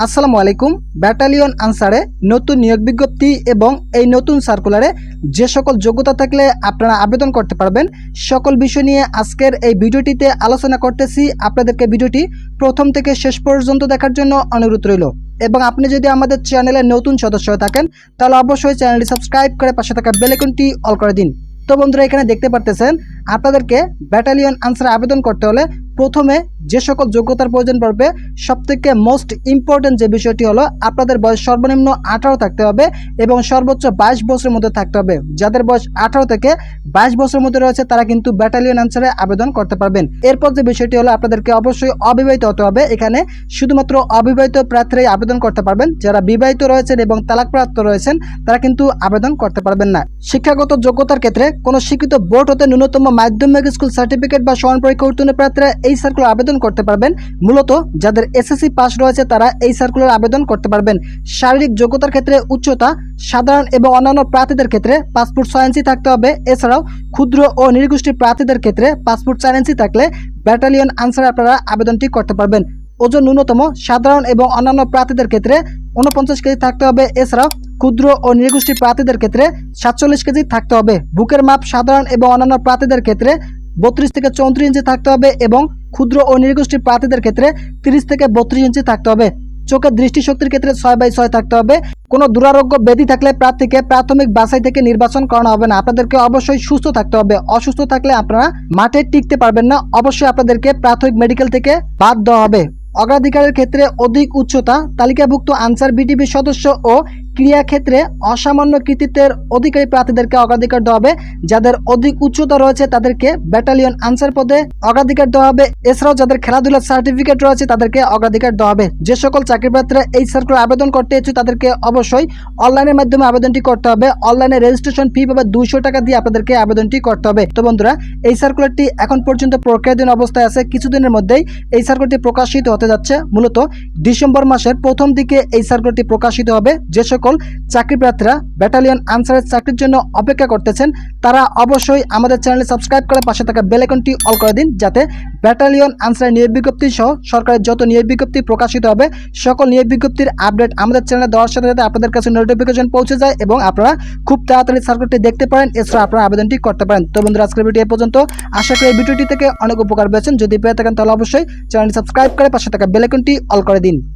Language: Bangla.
আসসালামু আলাইকুম। ব্যাটালিয়ন আনসারে নতুন নিয়োগ বিজ্ঞপ্তি এবং এই নতুন সার্কুলারে যে সকল যোগ্যতা থাকলে আপনারা আবেদন করতে পারবেন সকল বিষয় নিয়ে আজকের এই ভিডিওটিতে আলোচনা করতেছি। আপনাদেরকে ভিডিওটি প্রথম থেকে শেষ পর্যন্ত দেখার জন্য অনুরোধ রইল এবং আপনি যদি আমাদের চ্যানেলের নতুন সদস্য হয়ে থাকেন তাহলে অবশ্যই চ্যানেলটি সাবস্ক্রাইব করে পাশে থাকা বেল আইকনটি অল করে দিন। তো বন্ধুরা, এখানে দেখতে পারতেছেন আপনাদেরকে ব্যাটালিয়ন আনসারে আবেদন করতে হলে প্রথমে যে সকল যোগ্যতার প্রয়োজন পড়বে সবথেকে মোস্ট ইম্পর্টেন্ট যে বিষয়টি হলো আপনাদের বয়স সর্বনিম্ন 18 থাকতে হবে এবং সর্বোচ্চ 22 বছরের মধ্যে থাকতে হবে। যাদের বয়স 18 থেকে 22 বছরের মধ্যে রয়েছে তারা কিন্তু ব্যাটালিয়ন আনসারে আবেদন করতে পারবেন। এরপর যে বিষয়টি হলো আপনাদেরকে অবশ্যই অবিবাহিত হতে হবে। এখানে শুধুমাত্র অবিবাহিত প্রার্থীরাই আবেদন করতে পারবেন। যারা বিবাহিত রয়েছেন এবং তালাকপ্রাপ্ত রয়েছেন তারা কিন্তু আবেদন করতে পারবেন না। শিক্ষাগত যোগ্যতার ক্ষেত্রে কোনো স্বীকৃত বোর্ড হতে ন্যূনতম মাধ্যমিক স্কুল সার্টিফিকেট বা সমান পরীক্ষা উত্তীর্ণ প্রার্থীরা এই সার্কুলার আবেদন করতে পারবেন। মূলত যাদের এসএসসি পাস রয়েছে তারা এই সার্কুলার আবেদন করতে পারবেন। শারীরিক যোগ্যতার ক্ষেত্রে উচ্চতা সাধারণ এবং অন্যান্য প্রার্থীদের ক্ষেত্রে পাসপোর্ট 6 ইঞ্চি থাকতে হবে। এছাড়াও ক্ষুদ্র ও নৃগোষ্ঠী প্রার্থীদের ক্ষেত্রে পাসপোর্ট 4 ইঞ্চি থাকলে ব্যাটালিয়ন আনসারে আপনারা আবেদনটি করতে পারবেন। ওজন ন্যূনতম সাধারণ এবং অন্যান্য প্রার্থীদের ক্ষেত্রে 49 কেজি থাকতে হবে। এছাড়াও ক্ষুদ্র ও নৃগোষ্ঠী প্রার্থীদের ক্ষেত্রে 47 কেজি থাকতে হবে। বুকের মাপ সাধারণ এবং অন্যান্য প্রার্থীদের ক্ষেত্রে 32 থেকে 34 ইঞ্চি থাকতে হবে এবং ক্ষুদ্র ও নৃগোষ্ঠী প্রার্থীদের ক্ষেত্রে 30 থেকে 32 ইঞ্চি থাকতে হবে। চোখের দৃষ্টিশক্তির ক্ষেত্রে 6/6 থাকতে হবে। কোনো দুরারোগ্য ব্যাধি থাকলে প্রার্থীকে প্রাথমিক বাছাই থেকে নির্বাচন করানো হবে না। আপনাদেরকে অবশ্যই সুস্থ থাকতে হবে। অসুস্থ থাকলে আপনারা মাঠে টিকতে পারবেন না। অবশ্যই আপনাদেরকে প্রাথমিক মেডিকেল থেকে বাদ দেওয়া হবে। অগ্রাধিকারের ক্ষেত্রে অধিক উচ্চতা, তালিকাভুক্ত আনসার বিডিবি সদস্য ও ক্রিয়া ক্ষেত্রে অসামান্য কৃতিত্বের অধিকারী প্রার্থীদেরকে অগ্রাধিকার দেওয়া হবে। যাদের অধিক উচ্চতা রয়েছে তাদেরকে ব্যাটালিয়ন আনসার পদে অগ্রাধিকার দেওয়া হবে। এছাড়াও যাদের খেলাধুলার সার্টিফিকেট রয়েছে তাদেরকে অগ্রাধিকার দেওয়া হবে। যে সকল চাকরি প্রার্থীরা এই সার্কুলার আবেদন করতে ইচ্ছুক তাদেরকে অবশ্যই অনলাইনের মাধ্যমে আবেদনটি করতে হবে। অনলাইনে রেজিস্ট্রেশন ফি পাবে 200 টাকা দিয়ে আপনাদেরকে আবেদনটি করতে হবে। তো বন্ধুরা, এই সার্কুলারটি এখন পর্যন্ত প্রক্রিয়াধীন অবস্থায় আছে। কিছুদিনের মধ্যেই এই সার্কুলারটি প্রকাশিত হতে যাচ্ছে। মূলত ডিসেম্বর মাসের প্রথম দিকে এই সার্কুলারটি প্রকাশিত হবে। যে সকল চাকরি প্রার্থীরা ব্যাটালিয়ন আনসারের চাকরির জন্য অপেক্ষা করতেছেন তারা অবশ্যই আমাদের চ্যানেলে সাবস্ক্রাইব করে পাশে থাকা বেল আইকনটি অল করে দিন, যাতে ব্যাটালিয়ন আনসারের নিয়োগ বিজ্ঞপ্তি সহ সরকারের যত নিয়োগ বিজ্ঞপ্তি প্রকাশিত হবে সকল নিয়োগ বিজ্ঞপ্তির আপডেট আমাদের চ্যানেলে দেওয়ার সাথে সাথে আপনাদের কাছে নোটিফিকেশন পৌঁছে যায় এবং আপনারা খুব তাড়াতাড়ি সার্কুলারটি দেখতে পারেন। এছাড়া আপনারা আবেদনটি করতে পারেন। তো বন্ধুরা, আজকের ভিডিও এই পর্যন্ত। আশা করি এই ভিডিওটি থেকে অনেক উপকার পেয়েছেন। যদি পেয়ে থাকেন তাহলে অবশ্যই চ্যানেলটি সাবস্ক্রাইব করে পাশে থাকা বেল আইকনটি অল করে দিন।